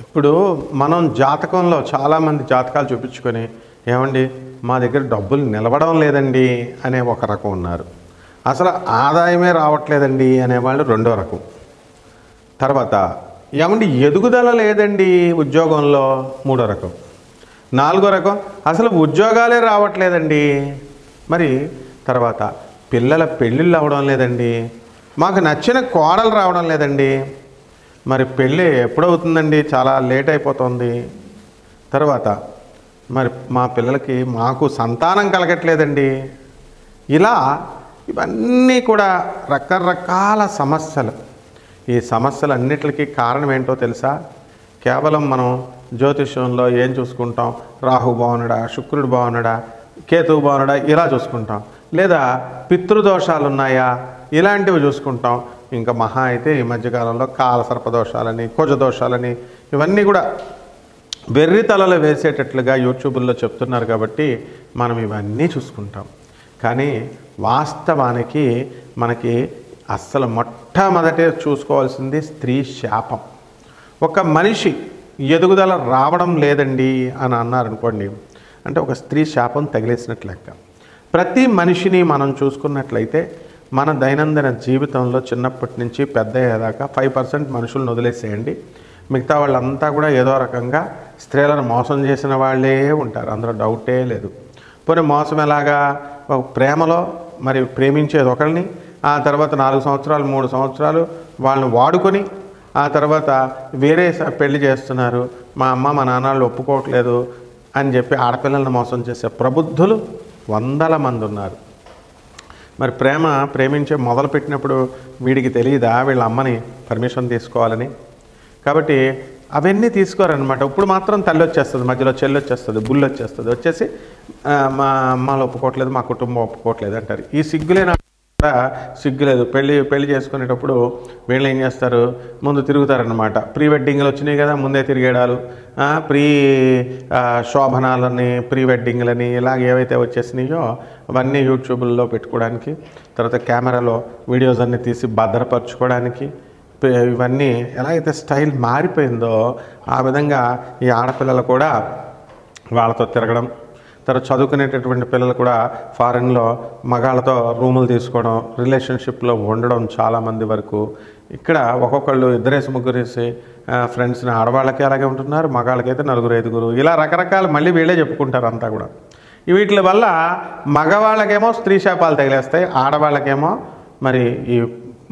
ఇప్పుడు మనం జాతకంలో చాలామంది జాతకాలు చూపించుకొని ఏమండి మా దగ్గర డబ్బులు నిలవడం లేదండి అనే ఒక రకం ఉన్నారు. అసలు ఆదాయమే రావట్లేదండి అనేవాళ్ళు రెండో రకం. తర్వాత ఏమండి ఎదుగుదల లేదండి ఉద్యోగంలో మూడో రకం. నాలుగో రకం అసలు ఉద్యోగాలే రావట్లేదండి. మరి తర్వాత పిల్లల పెళ్ళిళ్ళు అవ్వడం లేదండి, మాకు నచ్చిన కోడలు రావడం లేదండి, మరి పెళ్ళి ఎప్పుడవుతుందండి, చాలా లేట్ అయిపోతుంది. తర్వాత మరి మా పిల్లలకి మాకు సంతానం కలగట్లేదండి. ఇలా ఇవన్నీ కూడా రకరకాల సమస్యలు. ఈ సమస్యలన్నిటికీ కారణం ఏంటో తెలుసా? కేవలం మనం జ్యోతిష్యంలో ఏం చూసుకుంటాం, రాహు బాగున్నాడా, శుక్రుడు బాగున్నాడా, కేతువు బాగున్నాడా ఇలా చూసుకుంటాం, లేదా పితృదోషాలు ఉన్నాయా ఇలాంటివి చూసుకుంటాం. ఇంకా మహా అయితే ఈ మధ్యకాలంలో కాలసర్పదోషాలని, కుజదోషాలని ఇవన్నీ కూడా వెర్రితలలో వేసేటట్లుగా యూట్యూబ్లో చెప్తున్నారు కాబట్టి మనం ఇవన్నీ చూసుకుంటాం. కానీ వాస్తవానికి మనకి అస్సలు మొట్టమొదటి చూసుకోవాల్సింది స్త్రీ శాపం. ఒక మనిషి ఎదుగుదల రావడం లేదండి అని అన్నారనుకోండి, అంటే ఒక స్త్రీ శాపం తగిలేసినట్లు లెక్క. ప్రతి మనిషిని మనం చూసుకున్నట్లయితే మన దైనందిన జీవితంలో చిన్నప్పటి నుంచి పెద్ద అయ్యేదాకా 5% మనుషులను వదిలేసేయండి, మిగతా వాళ్ళంతా కూడా ఏదో రకంగా స్త్రీలను మోసం చేసిన వాళ్ళే ఉంటారు, అందులో డౌటే లేదు. పోనీ మోసం ఎలాగా? ప్రేమలో మరి ప్రేమించేది ఒకరిని, ఆ తర్వాత 4 సంవత్సరాలు 3 సంవత్సరాలు వాళ్ళని వాడుకొని ఆ తర్వాత వేరే పెళ్లి చేస్తున్నారు, మా అమ్మ మా నాన్నలు ఒప్పుకోవట్లేదు అని చెప్పి ఆడపిల్లలను మోసం చేసే ప్రబుద్ధులు 100 మంది ఉన్నారు. మరి ప్రేమించే మొదలుపెట్టినప్పుడు వీడికి తెలియదా వీళ్ళ అమ్మని పర్మిషన్ తీసుకోవాలని? కాబట్టి అవన్నీ తీసుకోరనమాట. ఇప్పుడు మాత్రం తల్లి వచ్చేస్తుంది, మధ్యలో చెల్లి వచ్చేస్తుంది, బుల్లి వచ్చేస్తుంది, వచ్చేసి మా అమ్మలు ఒప్పుకోవట్లేదు, మా కుటుంబం ఒప్పుకోవట్లేదు అంటారు. ఈ సిగ్గులేనా? సిగ్గులేదు. పెళ్లి చేసుకునేటప్పుడు వీళ్ళు ఏం చేస్తారు, ముందు తిరుగుతారనమాట. ప్రీ వెడ్డింగ్లు వచ్చినాయి కదా, ముందే తిరిగేడాలు, ప్రీ శోభనాలని, ప్రీ వెడ్డింగ్లని ఇలాగ ఏవైతే వచ్చేసినాయో అవన్నీ యూట్యూబ్లో పెట్టుకోవడానికి, తర్వాత కెమెరాలో వీడియోస్ అన్నీ తీసి భద్రపరచుకోవడానికి, ఇవన్నీ ఎలా అయితే స్టైల్ మారిపోయిందో ఆ విధంగా ఈ ఆడపిల్లలు కూడా వాళ్ళతో తిరగడం, తర్వాత చదువుకునేటటువంటి పిల్లలు కూడా ఫారెన్లో మగాళ్ళతో రూములు తీసుకోవడం, రిలేషన్షిప్లో ఉండడం చాలామంది వరకు. ఇక్కడ ఒక్కొక్కళ్ళు 2-3 ఫ్రెండ్స్ని, ఆడవాళ్ళకి అలాగే ఉంటున్నారు, మగాళ్ళకైతే 4-5 ఇలా రకరకాల మళ్ళీ వీళ్ళే చెప్పుకుంటారు అంతా కూడా. వీటి వల్ల మగవాళ్ళకేమో స్త్రీ శాపాలు తగిలేస్తాయి, ఆడవాళ్ళకేమో మరి ఈ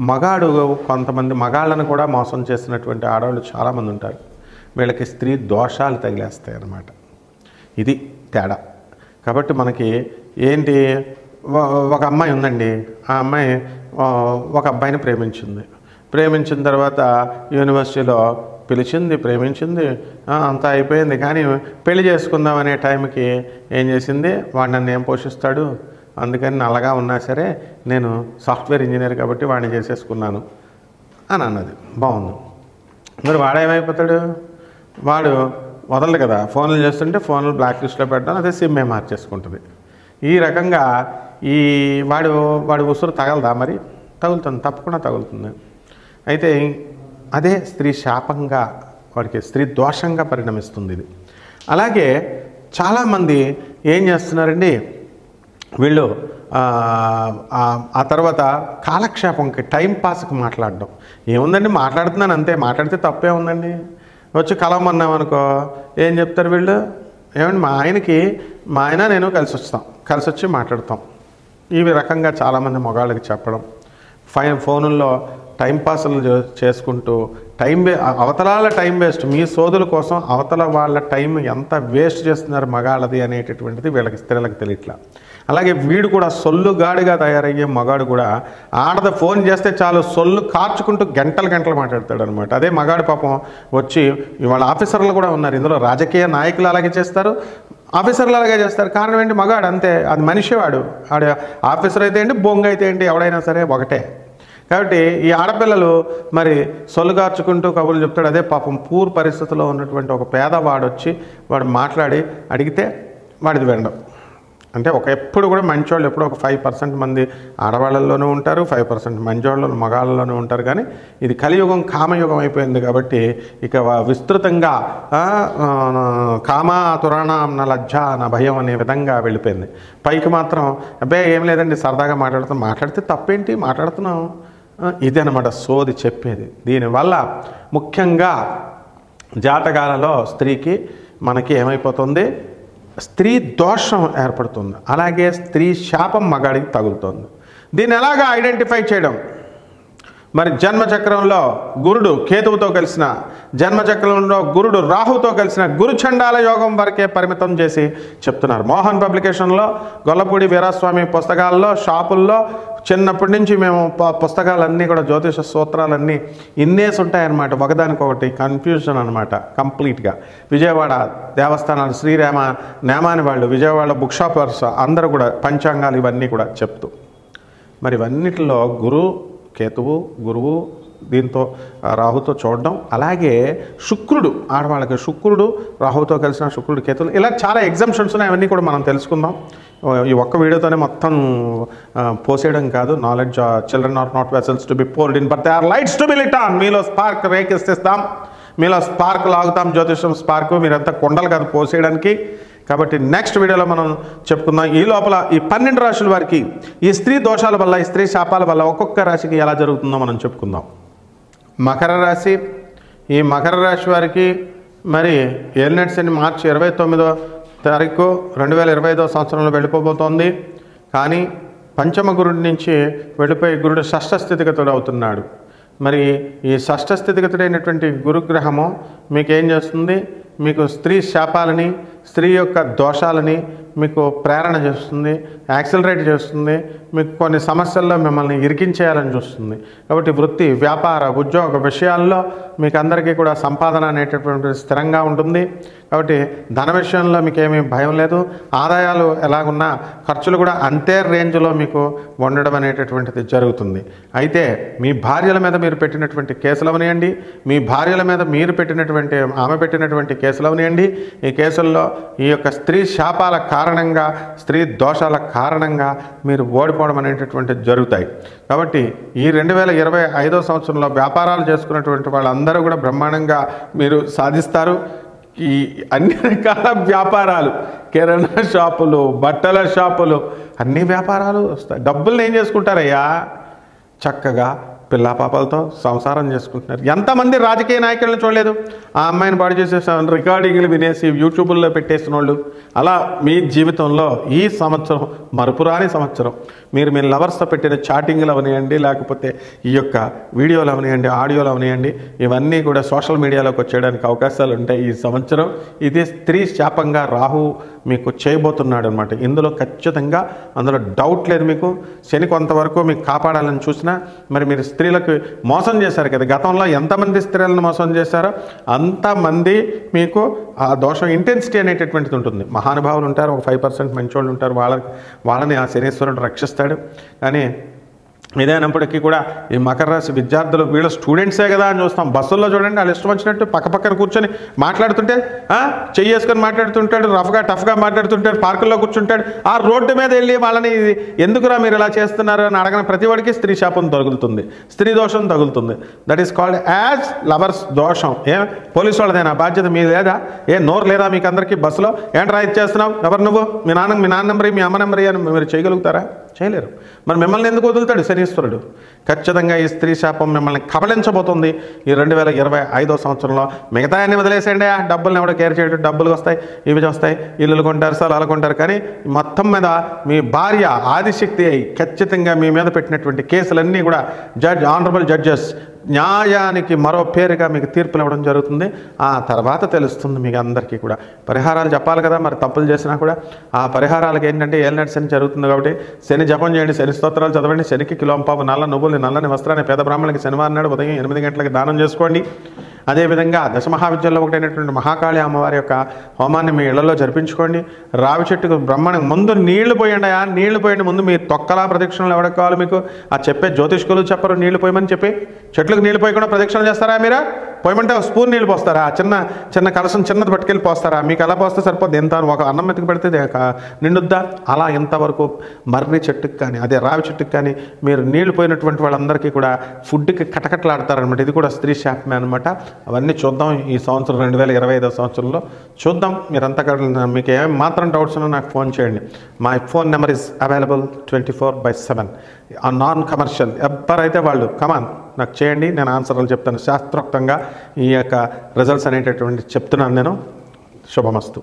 మగాడు కొంతమంది మగాళ్ళను కూడా మోసం చేసినటువంటి ఆడవాళ్ళు చాలామంది ఉంటారు, వీళ్ళకి స్త్రీ దోషాలు తగిలేస్తాయి అన్నమాట. ఇది తేడా. కాబట్టి మనకి ఏంటి, ఒక అమ్మాయి ఉందండి, ఆ అమ్మాయి ఒక అబ్బాయిని ప్రేమించిన తర్వాత యూనివర్సిటీలో పిలిచింది, ప్రేమించింది, అంతా అయిపోయింది. కానీ పెళ్లి చేసుకుందాం అనే టైంకి ఏం చేసింది, వాడు నన్ను ఏం పోషిస్తాడు, అందుకని నల్లగా ఉన్నా సరే నేను సాఫ్ట్వేర్ ఇంజనీర్ కాబట్టి వాడిని చేసేసుకున్నాను అని అన్నది. బాగుంది. మరి వాడేమైపోతాడు, వాడు వదలదు కదా, ఫోన్లు చేస్తుంటే ఫోన్లు బ్లాక్ లిస్ట్లో పెట్టడం, అదే సిమ్మే మార్చేసుకుంటుంది. ఈ రకంగా వాడు ఉసురు తగలదా? మరి తగులుతుంది, తప్పకుండా తగులుతుంది. అయితే అదే స్త్రీ శాపంగా, వాడికి స్త్రీ దోషంగా పరిణమిస్తుంది ఇది. అలాగే చాలామంది ఏం చేస్తున్నారండి, వీళ్ళు ఆ తర్వాత కాలక్షేపంకి, టైంపాస్కి మాట్లాడడం. ఏముందండి, మాట్లాడుతున్నాను అంతే, మాట్లాడితే తప్పే ఉందండి. వచ్చి కలవమన్నామనుకో ఏం చెప్తారు వీళ్ళు, ఏమండి మా ఆయన నేను కలిసి వచ్చి మాట్లాడతాం. ఈ రకంగా చాలామంది మగాళ్ళకి చెప్పడం, ఫోనుల్లో టైంపాస్లు చేసుకుంటూ అవతలాల టైం వేస్ట్, మీ సోదుల కోసం అవతల వాళ్ళ టైం ఎంత వేస్ట్ చేస్తున్నారు మగాళ్ళది అనేటటువంటిది వీళ్ళకి స్త్రీలకు తెలియట్లా. అలాగే వీడు కూడా సొల్లుగాడిగా తయారయ్యే మగాడు కూడా ఆడది ఫోన్ చేస్తే చాలు సొల్లు కార్చుకుంటూ గంటలు మాట్లాడతాడు అనమాట. అదే మగాడు పాపం వచ్చి ఇవాళ ఆఫీసర్లు కూడా ఉన్నారు, ఇందులో రాజకీయ నాయకులు అలాగే చేస్తారు, ఆఫీసర్లు అలాగే చేస్తారు. కారణం ఏంటి, మగాడు అంతే, అది మనిషి వాడు ఆఫీసర్ అయితే ఏంటి, బొంగ అయితే ఏంటి, ఎవడైనా సరే ఒకటే. కాబట్టి ఈ ఆడపిల్లలు మరి సొల్లుగార్చుకుంటూ కబుర్లు చెప్తాడు. అదే పాపం పూర్ పరిస్థితిలో ఉన్నటువంటి ఒక పేదవాడు వచ్చి వాడు మాట్లాడి అడిగితే వాడిది వినడం. అంటే ఎప్పుడు కూడా మంచోళ్ళు ఎప్పుడు ఒక 5% మంది ఆడవాళ్ళల్లోనూ ఉంటారు, 5% మంచోళ్ళు మగాళ్ళలోనూ ఉంటారు. కానీ ఇది కలియుగం కామయుగం అయిపోయింది కాబట్టి ఇక విస్తృతంగా కామ తురాణ నా లజ్జ నా భయం అనే విధంగా వెళ్ళిపోయింది. పైకి మాత్రం అబ్బాయి ఏం లేదండి సరదాగా మాట్లాడితే తప్పేంటి మాట్లాడుతున్నాం, ఇది అనమాట సోది చెప్పేది. దీనివల్ల ముఖ్యంగా జాతకాలలో స్త్రీకి మనకి ఏమైపోతుంది, స్త్రీ దోషం ఏర్పడుతుంది, అలాగే స్త్రీ శాపం మగాడికి తగులుతుంది. దీన్ని ఎలాగా ఐడెంటిఫై చేయడం? మరి జన్మచక్రంలో గురుడు కేతువుతో కలిసిన, జన్మచక్రంలో గురుడు రాహుతో కలిసిన గురుచండాల యోగం వరకే పరిమితం చేసి చెప్తున్నారు. మోహన్ పబ్లికేషన్లో, గొల్లపూడి వీరాస్వామి పుస్తకాల్లో, షాపుల్లో చిన్నప్పటి నుంచి మేము పుస్తకాలన్నీ కూడా జ్యోతిష సూత్రాలన్నీ ఇన్నేసి ఉంటాయన్నమాట. ఒకదానికొకటి కన్ఫ్యూజన్ అనమాట కంప్లీట్గా. విజయవాడ దేవస్థానాలు శ్రీరామ నేమాని వాళ్ళు, విజయవాడ బుక్ షాపర్స్ అందరూ కూడా పంచాంగాలు ఇవన్నీ కూడా చెప్తూ, మరి ఇవన్నిటిలో కేతువు గురువు దీంతో రాహుతో చూడడం, అలాగే శుక్రుడు ఆడవాళ్ళకి శుక్రుడు రాహుతో కలిసిన శుక్రుడు కేతువులు, ఇలా చాలా ఎగ్జామ్షన్స్ ఉన్నాయి. అవన్నీ కూడా మనం తెలుసుకుందాం. ఈ ఒక్క వీడియోతోనే మొత్తం పోసేయడం కాదు. Knowledge children are not vessels to be poured in but they are lights to be lit on. మీలో స్పార్క్ రేకెత్తిస్తాం, మీలో స్పార్క్ లాగుతాం, జ్యోతిషం స్పార్క్. మీరంతా కొండలు కాదు పోసేయడానికి. కాబట్టి నెక్స్ట్ వీడియోలో మనం చెప్పుకుందాం. ఈ లోపల ఈ 12 రాశుల వారికి ఈ స్త్రీ దోషాల వల్ల, ఈ స్త్రీ శాపాల వల్ల ఒక్కొక్క రాశికి ఎలా జరుగుతుందో మనం చెప్పుకుందాం. మకర రాశి, ఈ మకర రాశి వారికి మరి ఏలినాటి శని మార్చి 29వ తారీఖు 2025వ సంవత్సరంలో వెళ్ళిపోబోతోంది. కానీ పంచమ గురుడి నుంచి వెళ్ళిపోయి గురుడు షష్ఠ స్థితిగతుడు అవుతున్నాడు. మరి ఈ షష్ఠ స్థితిగతుడైనటువంటి గురుగ్రహము మీకు ఏం చేస్తుంది, మీకు స్త్రీ శాపాలని, స్త్రీ యొక్క దోషాలని మీకు ప్రేరణ చేస్తుంది, యాక్సిలరేట్ చేస్తుంది, మీకు కొన్ని సమస్యల్లో మిమ్మల్ని ఇరికించేయాలని చూస్తుంది. కాబట్టి వృత్తి, వ్యాపార, ఉద్యోగ విషయాల్లో మీకు అందరికీ కూడా సంపాదన అనేటటువంటి స్థిరంగా ఉంటుంది. కాబట్టి ధన విషయంలో మీకు ఏమీ భయం లేదు. ఆదాయాలు ఎలాగున్నా ఖర్చులు కూడా అంతే రేంజ్లో మీకు ఉండడం అనేటటువంటిది జరుగుతుంది. అయితే మీ భార్యల మీద మీరు పెట్టినటువంటి కేసులు అవనియండి, మీ భార్యల మీద మీరు పెట్టినటువంటి ఆమె పెట్టినటువంటి కేసులు అవనియండి, ఈ కేసుల్లో ఈ యొక్క స్త్రీ శాపాల కారణంగా, స్త్రీ దోషాల కారణంగా మీరు ఓడిపోవడం అనేటటువంటిది జరుగుతాయి. కాబట్టి ఈ 2025వ సంవత్సరంలో వ్యాపారాలు చేసుకున్నటువంటి వాళ్ళందరూ కూడా బ్రహ్మాండంగా మీరు సాధిస్తారు. ఈ అన్ని రకాల వ్యాపారాలు, కిరాణా షాపులు, బట్టల షాపులు, అన్ని వ్యాపారాలు వస్తాయి. డబ్బులు ఏం చేసుకుంటారయ్యా, చక్కగా పిల్లా పాపలతో సంసారం చేసుకుంటున్నారు. ఎంతమంది రాజకీయ నాయకులను చూడలేదు, ఆ అమ్మాయిని పాడు చేసేసాను రికార్డింగ్లు వినేసి యూట్యూబ్లో పెట్టేసిన వాళ్ళు. అలా మీ జీవితంలో ఈ సంవత్సరం మరుపురాని సంవత్సరం. మీరు మీ లవర్స్తో పెట్టిన చాటింగ్లు అవనియండి, లేకపోతే ఈ యొక్క వీడియోలు అవనియండి, ఆడియోలు అవనియండి, ఇవన్నీ కూడా సోషల్ మీడియాలోకి వచ్చేయడానికి అవకాశాలు ఉంటాయి ఈ సంవత్సరం. ఇది స్త్రీ శాపంగా రాహు మీకు చేయబోతున్నాడు అనమాట. ఇందులో ఖచ్చితంగా అందులో డౌట్ లేదు. మీకు శని కొంతవరకు మీకు కాపాడాలని చూసినా మరి మీరు స్త్రీలకు మోసం చేశారు కదా. గతంలో ఎంతమంది స్త్రీలను మోసం చేశారో అంతమంది మీకు ఆ దోషం ఇంటెన్సిటీ అనేటటువంటిది ఉంటుంది. మహానుభావులు ఉంటారు, ఒక 5% మంచోళ్ళు ఉంటారు, వాళ్ళని ఆ శనీశ్వరుడు రక్షిస్తాడు. కానీ ఇదైనప్పటికీ కూడా ఈ మకర రాశి విద్యార్థులు వీళ్ళ స్టూడెంట్సే కదా అని చూస్తాం. బస్సుల్లో చూడండి, వాళ్ళు ఇష్టం వచ్చినట్టు పక్కన కూర్చొని మాట్లాడుతుంటే చెయ్యేసుకొని మాట్లాడుతుంటాడు, టఫ్గా మాట్లాడుతుంటాడు, పార్కుల్లో కూర్చుంటాడు. ఆ రోడ్డు మీద వెళ్ళి వాళ్ళని ఎందుకురా మీరు ఇలా చేస్తున్నారు అని అడగని ప్రతి వాడికి స్త్రీ శాపం తగులుతుంది, స్త్రీ దోషం తగులుతుంది. That is called as lovers దోషం. పోలీసు వాళ్ళదేనా బాధ్యత మీ లేదా? నోరు లేదా మీకు అందరికీ? బస్సులో ఏంట్రా ఇది చేస్తున్నావు, ఎవరు నువ్వు, మీ నాన్న నెంబరీ, మీ అమ్మ నెంబరీ అని మీరు చేయగలుగుతారా? చేయలేరు. మరి మిమ్మల్ని ఎందుకు వదులుతాడు శనీశ్వరుడు? ఖచ్చితంగా ఈ స్త్రీ శాపం మిమ్మల్ని కబళించబోతుంది ఈ 2025వ సంవత్సరంలో. మిగతా అన్ని వదిలేసేయండి, డబ్బులను ఎవడో కేర్ చేయడం, డబ్బులు వస్తాయి, ఇవి వస్తాయి, ఇల్లులు కొంటారు, స్థలాలు కొంటారు. కానీ మొత్తం మీద మీ భార్య ఆదిశక్తి అయి ఖచ్చితంగా మీ మీద పెట్టినటువంటి కేసులన్నీ కూడా ఆనరబుల్ జడ్జెస్ న్యాయానికి మరో పేరుగా మీకు తీర్పులు ఇవ్వడం జరుగుతుంది. ఆ తర్వాత తెలుస్తుంది మీకు అందరికీ కూడా. పరిహారాలు చెప్పాలి కదా, మరి తప్పులు చేసినా కూడా ఆ పరిహారాలకు ఏంటంటే ఏలినాటి శని జరుగుతుంది కాబట్టి శని జపం చేయండి, శని స్తోత్రాలు చదవండి, శనికి కిలోంపావు నల్ల నువ్వులు నల్లని వస్త్రాన్ని పేద బ్రాహ్మణులకి శనివారం నాడు ఉదయం 8 గంటలకు దానం చేసుకోండి. అదేవిధంగా దశమహావిద్యల్లో ఒకటైనటువంటి మహాకాళి అమ్మవారి యొక్క హోమాన్ని మీ ఇళ్లలో జరిపించుకోండి. రావి చెట్టుకు బ్రహ్మాండం ముందు నీళ్లు పోయండి. నీళ్లు పోయండి ముందు. మీ తొక్కలా ప్రదక్షిణలు ఎవరికి కావాలి మీకు? ఆ చెప్పే జ్యోతిష్కులు చెప్పరు నీళ్లు పోయమని చెప్పి. చెట్లకు నీళ్లు పోయకుండా ప్రదక్షిణలు చేస్తారా మీరు? పోయమంటే ఒక స్పూన్ నీళ్ళు పోస్తారా, చిన్న చిన్న కలసం చిన్నది పట్టుకెళ్ళి పోస్తారా? మీకు ఎలా పోస్తే సరిపోద్ది, ఎంత ఒక అన్నం మెతుకు పెడితే నిండుద్దా? అలా ఇంతవరకు మర్రి చెట్టుకి కానీ అదే రావి చెట్టుకి కానీ మీరు నీళ్లు పోయినటువంటి వాళ్ళందరికీ కూడా ఫుడ్కి కటకట్లాడతారనమాట. ఇది కూడా స్త్రీ శాపమే అనమాట. అవన్నీ చూద్దాం ఈ సంవత్సరం 2025 సంవత్సరంలో చూద్దాం. మీరంతా మీకు ఏం మాత్రం డౌట్స్ ఉన్నా నాకు ఫోన్ చేయండి. My phone number is available 24/7 non commercial. ఎవరైతే వాళ్ళు కమాన్ నాకు చేయండి, నేను ఆన్సర్లు చెప్తాను. శాస్త్రోక్తంగా ఈ యొక్క రిజల్ట్స్ అనేటటువంటి చెప్తున్నాను నేను. శుభమస్తు.